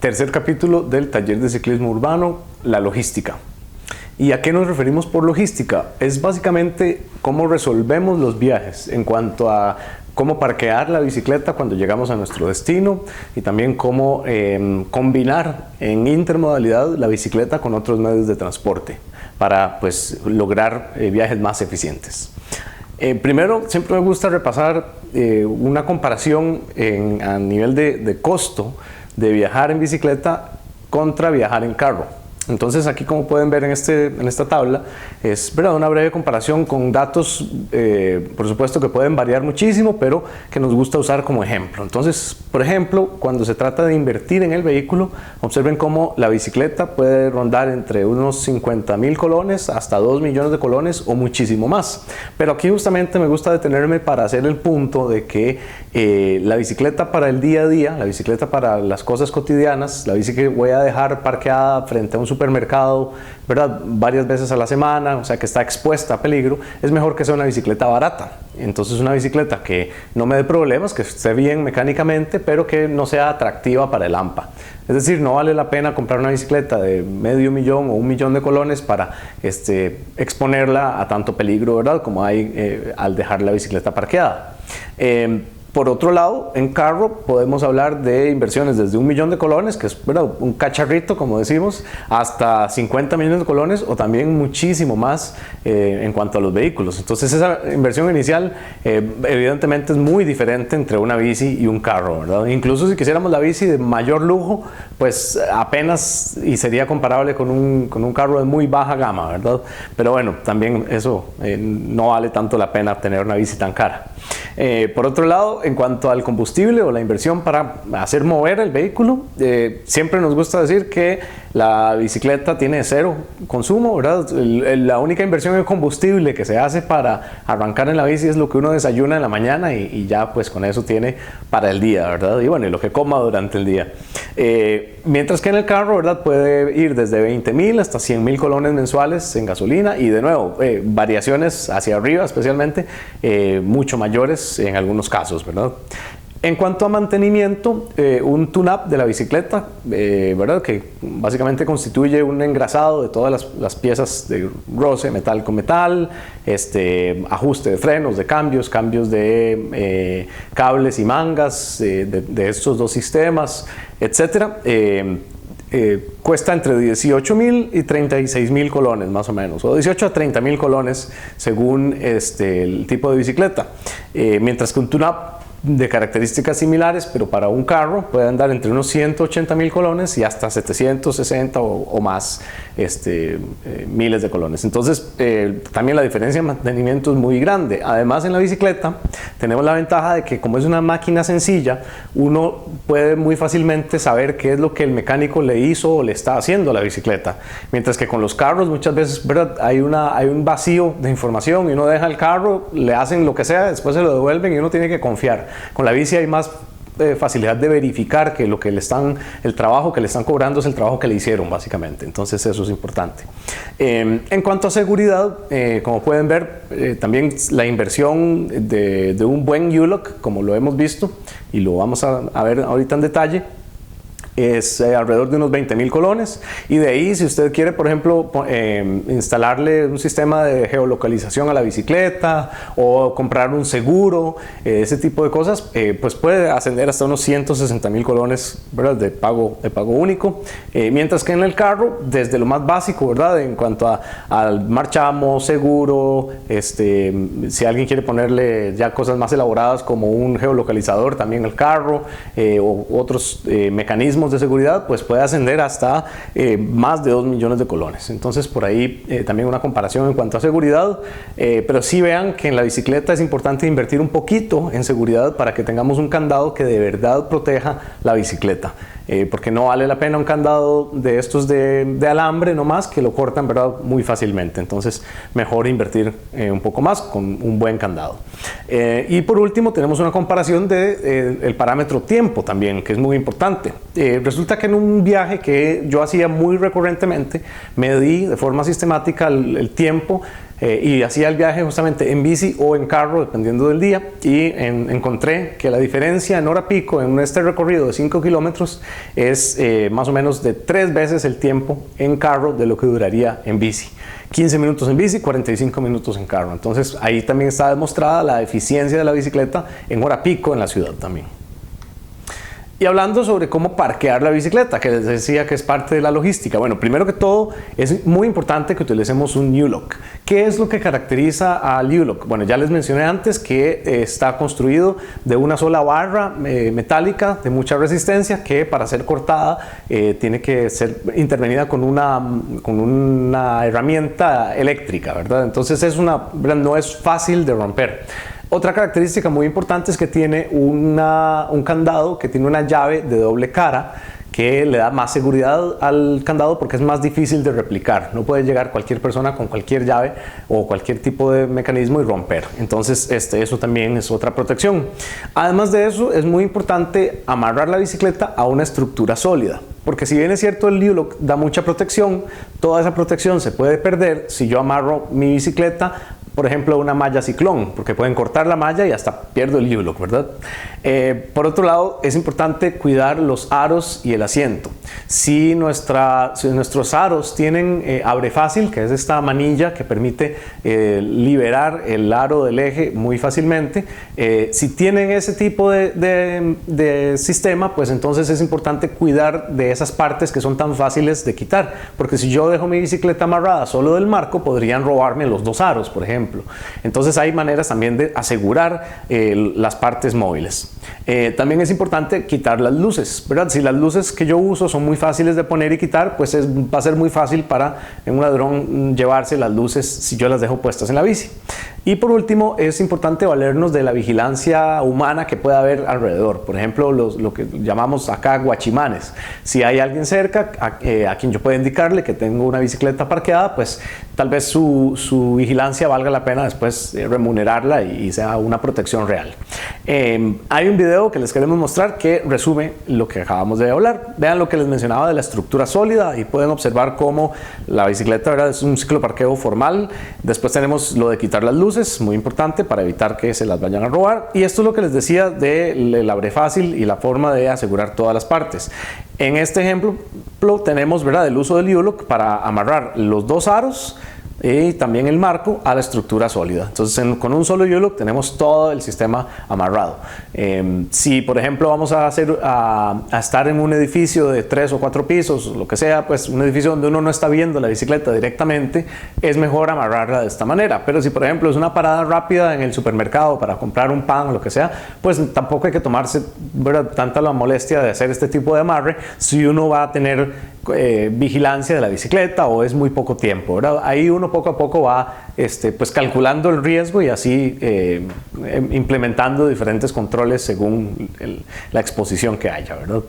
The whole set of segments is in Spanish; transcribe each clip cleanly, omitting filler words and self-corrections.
Tercer capítulo del taller de ciclismo urbano, la logística. ¿Y a qué nos referimos por logística? Es básicamente cómo resolvemos los viajes en cuanto a cómo parquear la bicicleta cuando llegamos a nuestro destino y también cómo combinar en intermodalidad la bicicleta con otros medios de transporte para pues, lograr viajes más eficientes. Primero, siempre me gusta repasar una comparación a nivel de costo de viajar en bicicleta contra viajar en carro. Entonces aquí, como pueden ver en esta tabla, es una breve comparación con datos, por supuesto que pueden variar muchísimo, pero que nos gusta usar como ejemplo. Entonces, por ejemplo, cuando se trata de invertir en el vehículo, observen cómo la bicicleta puede rondar entre unos 50.000 colones hasta 2 millones de colones o muchísimo más. Pero aquí justamente me gusta detenerme para hacer el punto de que la bicicleta para el día a día, la bicicleta para las cosas cotidianas, la bici que voy a dejar parqueada frente a un supermercado, ¿verdad?, varias veces a la semana, o sea que está expuesta a peligro, es mejor que sea una bicicleta barata. Entonces una bicicleta que no me dé problemas, que esté bien mecánicamente, pero que no sea atractiva para el AMPA. Es decir, no vale la pena comprar una bicicleta de medio millón o 1 millón de colones para exponerla a tanto peligro, ¿verdad?, como hay al dejar la bicicleta parqueada. Por otro lado, en carro podemos hablar de inversiones desde 1 millón de colones, que es un cacharrito, como decimos, hasta 50 millones de colones o también muchísimo más en cuanto a los vehículos. Entonces esa inversión inicial evidentemente es muy diferente entre una bici y un carro, ¿verdad? Incluso si quisiéramos la bici de mayor lujo, pues apenas y sería comparable con un carro de muy baja gama, ¿verdad? Pero bueno, también eso no vale tanto la pena tener una bici tan cara. Por otro lado, en cuanto al combustible o la inversión para hacer mover el vehículo, siempre nos gusta decir que la bicicleta tiene cero consumo, ¿verdad? La única inversión en combustible que se hace para arrancar en la bici es lo que uno desayuna en la mañana y ya pues con eso tiene para el día, ¿verdad? Y bueno, y lo que coma durante el día. Mientras que en el carro, ¿verdad?, puede ir desde 20.000 hasta 100.000 colones mensuales en gasolina y de nuevo, variaciones hacia arriba especialmente, mucho mayores en algunos casos, ¿verdad? En cuanto a mantenimiento, un tune-up de la bicicleta, ¿verdad?, que básicamente constituye un engrasado de todas las piezas de roce, metal con metal, ajuste de frenos, de cambios de cables y mangas de estos dos sistemas, etcétera. Cuesta entre 18.000 y 36.000 colones más o menos, o 18 a 30.000 colones según el tipo de bicicleta, mientras que un tune-up de características similares, pero para un carro puede andar entre unos 180.000 colones y hasta 760 o más miles de colones. Entonces también la diferencia de mantenimiento es muy grande. Además, en la bicicleta tenemos la ventaja de que, como es una máquina sencilla, uno puede muy fácilmente saber qué es lo que el mecánico le hizo o le está haciendo a la bicicleta, mientras que con los carros muchas veces, ¿verdad?, hay un vacío de información y uno deja el carro, le hacen lo que sea, después se lo devuelven y uno tiene que confiar. Con la bici hay más facilidad de verificar que el trabajo que le están cobrando es el trabajo que le hicieron, básicamente. Entonces eso es importante. En cuanto a seguridad, como pueden ver, también la inversión de un buen U-Lock, como lo hemos visto y lo vamos a ver ahorita en detalle, es alrededor de unos 20.000 colones, y de ahí, si usted quiere, por ejemplo, instalarle un sistema de geolocalización a la bicicleta o comprar un seguro, ese tipo de cosas, pues puede ascender hasta unos 160.000 colones, ¿verdad?, de pago único, mientras que en el carro, desde lo más básico, ¿verdad?, en cuanto al marchamo, seguro, si alguien quiere ponerle ya cosas más elaboradas como un geolocalizador también al carro, o otros mecanismos de seguridad, pues puede ascender hasta más de 2 millones de colones. Entonces por ahí también una comparación en cuanto a seguridad, pero sí vean que en la bicicleta es importante invertir un poquito en seguridad para que tengamos un candado que de verdad proteja la bicicleta, porque no vale la pena un candado de estos de alambre nomás, que lo cortan, ¿verdad?, muy fácilmente. Entonces mejor invertir un poco más con un buen candado. Y por último tenemos una comparación del parámetro tiempo también, que es muy importante. Resulta que en un viaje que yo hacía muy recurrentemente, medí de forma sistemática el tiempo y hacía el viaje justamente en bici o en carro, dependiendo del día, y encontré que la diferencia en hora pico en este recorrido de 5 kilómetros es más o menos de 3 veces el tiempo en carro de lo que duraría en bici. 15 minutos en bici, 45 minutos en carro. Entonces ahí también está demostrada la eficiencia de la bicicleta en hora pico en la ciudad también. Y hablando sobre cómo parquear la bicicleta, que les decía que es parte de la logística. Bueno, primero que todo, es muy importante que utilicemos un U-Lock. ¿Qué es lo que caracteriza al U-Lock? Bueno, ya les mencioné antes que está construido de una sola barra metálica de mucha resistencia que para ser cortada tiene que ser intervenida con una herramienta eléctrica, ¿verdad? Entonces no es fácil de romper. Otra característica muy importante es que tiene un candado que tiene una llave de doble cara que le da más seguridad al candado porque es más difícil de replicar. No puede llegar cualquier persona con cualquier llave o cualquier tipo de mecanismo y romper. Entonces eso también es otra protección. Además de eso, es muy importante amarrar la bicicleta a una estructura sólida. Porque si bien es cierto el U-Lock da mucha protección, toda esa protección se puede perder si yo amarro mi bicicleta, por ejemplo, una malla ciclón, porque pueden cortar la malla y hasta pierdo el U-Lock, ¿verdad? Por otro lado, es importante cuidar los aros y el asiento. Si nuestros aros tienen abre fácil, que es esta manilla que permite liberar el aro del eje muy fácilmente, si tienen ese tipo de sistema, pues entonces es importante cuidar de esas partes que son tan fáciles de quitar, porque si yo dejo mi bicicleta amarrada solo del marco, podrían robarme los 2 aros, por ejemplo. Entonces hay maneras también de asegurar las partes móviles. También es importante quitar las luces, ¿verdad? Si las luces que yo uso son muy fáciles de poner y quitar, pues va a ser muy fácil para un ladrón llevarse las luces si yo las dejo puestas en la bici. Y por último, es importante valernos de la vigilancia humana que pueda haber alrededor. Por ejemplo, lo que llamamos acá guachimanes. Si hay alguien cerca a quien yo pueda indicarle que tengo una bicicleta parqueada, pues tal vez su vigilancia valga la pena después remunerarla y sea una protección real. Hay un video que les queremos mostrar que resume lo que acabamos de hablar. Vean lo que les mencionaba de la estructura sólida y pueden observar cómo la bicicleta, ¿verdad?, es un cicloparqueo formal. Después tenemos lo de quitar las luces, muy importante para evitar que se las vayan a robar. Y esto es lo que les decía del abre fácil y la forma de asegurar todas las partes. En este ejemplo tenemos, ¿verdad?, el uso del U-Lock para amarrar los 2 aros y también el marco a la estructura sólida. Entonces con un solo U-Lock tenemos todo el sistema amarrado. Si por ejemplo vamos a estar en un edificio de 3 o 4 pisos, lo que sea, pues un edificio donde uno no está viendo la bicicleta directamente, es mejor amarrarla de esta manera. Pero si por ejemplo es una parada rápida en el supermercado para comprar un pan o lo que sea, pues tampoco hay que tomarse, ¿verdad?, tanta la molestia de hacer este tipo de amarre si uno va a tener vigilancia de la bicicleta o es muy poco tiempo, ¿verdad? Ahí uno poco a poco va pues calculando el riesgo y así implementando diferentes controles según la exposición que haya, ¿verdad?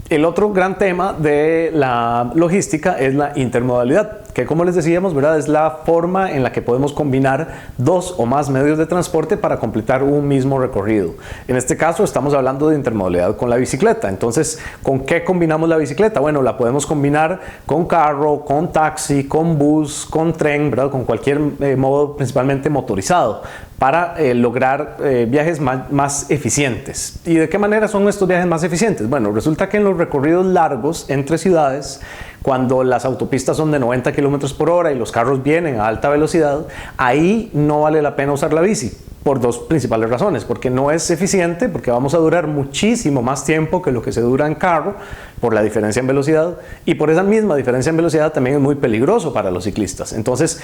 El otro gran tema de la logística es la intermodalidad, que como les decíamos, ¿verdad?, es la forma en la que podemos combinar 2 o más medios de transporte para completar un mismo recorrido. En este caso estamos hablando de intermodalidad con la bicicleta. Entonces, ¿con qué combinamos la bicicleta? Bueno, la podemos combinar con carro, con taxi, con bus, con tren, ¿verdad?, con cualquier modo principalmente motorizado, para lograr viajes más eficientes. ¿Y de qué manera son estos viajes más eficientes? Bueno, resulta que en los recorridos largos entre ciudades, cuando las autopistas son de 90 kilómetros por hora y los carros vienen a alta velocidad, ahí no vale la pena usar la bici, por 2 principales razones. Porque no es eficiente, porque vamos a durar muchísimo más tiempo que lo que se dura en carro, por la diferencia en velocidad, y por esa misma diferencia en velocidad también es muy peligroso para los ciclistas. Entonces,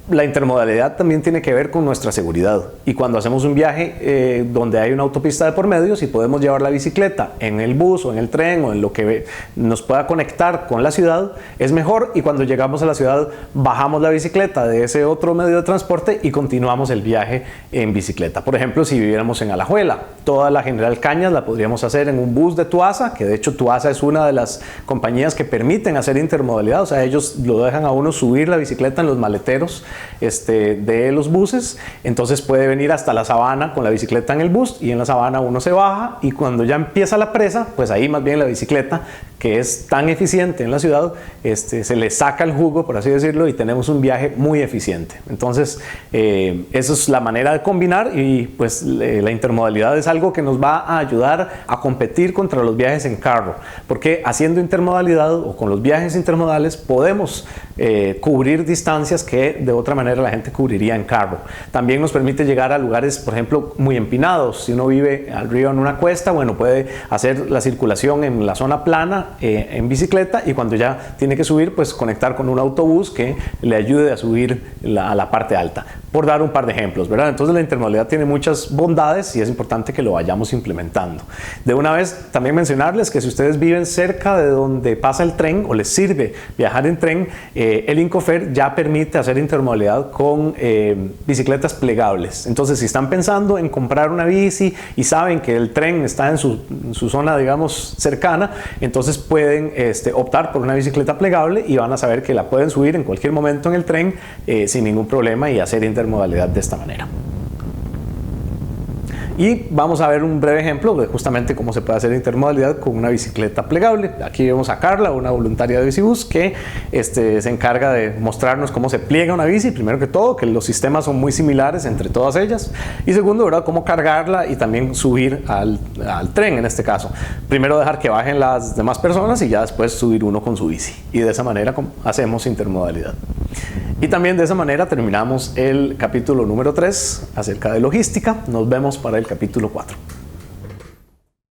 la intermodalidad también tiene que ver con nuestra seguridad, y cuando hacemos un viaje donde hay una autopista de por medio, si podemos llevar la bicicleta en el bus o en el tren o en lo que nos pueda conectar con la ciudad, es mejor, y cuando llegamos a la ciudad bajamos la bicicleta de ese otro medio de transporte y continuamos el viaje en bicicleta. Por ejemplo, si viviéramos en Alajuela, toda la General Cañas la podríamos hacer en un bus de Tuasa, que de hecho Tuasa es una de las compañías que permiten hacer intermodalidad. O sea, ellos lo dejan a uno subir la bicicleta en los maleteros de los buses. Entonces puede venir hasta la Sabana con la bicicleta en el bus, y en la Sabana uno se baja, y cuando ya empieza la presa, pues ahí más bien la bicicleta que es tan eficiente en la ciudad, se le saca el jugo, por así decirlo, y tenemos un viaje muy eficiente. Entonces, esa es la manera de combinar, y pues la intermodalidad es algo que nos va a ayudar a competir contra los viajes en carro, porque haciendo intermodalidad o con los viajes intermodales podemos cubrir distancias que de otra manera la gente cubriría en carro. También nos permite llegar a lugares, por ejemplo, muy empinados. Si uno vive arriba en una cuesta, bueno, puede hacer la circulación en la zona plana en bicicleta, y cuando ya tiene que subir, pues conectar con un autobús que le ayude a subir a la parte alta, por dar un par de ejemplos, ¿verdad? Entonces la intermodalidad tiene muchas bondades y es importante que lo vayamos implementando. De una vez también mencionarles que si ustedes viven cerca de donde pasa el tren o les sirve viajar en tren, el Incofer ya permite hacer intermodalidad con bicicletas plegables. Entonces, si están pensando en comprar una bici y saben que el tren está en su zona, digamos, cercana, entonces pueden optar por una bicicleta plegable y van a saber que la pueden subir en cualquier momento en el tren sin ningún problema y hacer intermodalidad de esta manera. Y vamos a ver un breve ejemplo de justamente cómo se puede hacer intermodalidad con una bicicleta plegable. Aquí vemos a Carla, una voluntaria de Bicibus, que se encarga de mostrarnos cómo se pliega una bici. Primero que todo, que los sistemas son muy similares entre todas ellas. Y segundo, ¿verdad?, cómo cargarla y también subir al tren en este caso. Primero dejar que bajen las demás personas y ya después subir uno con su bici. Y de esa manera hacemos intermodalidad. Y también de esa manera terminamos el capítulo número 3 acerca de logística. Nos vemos para el capítulo 4.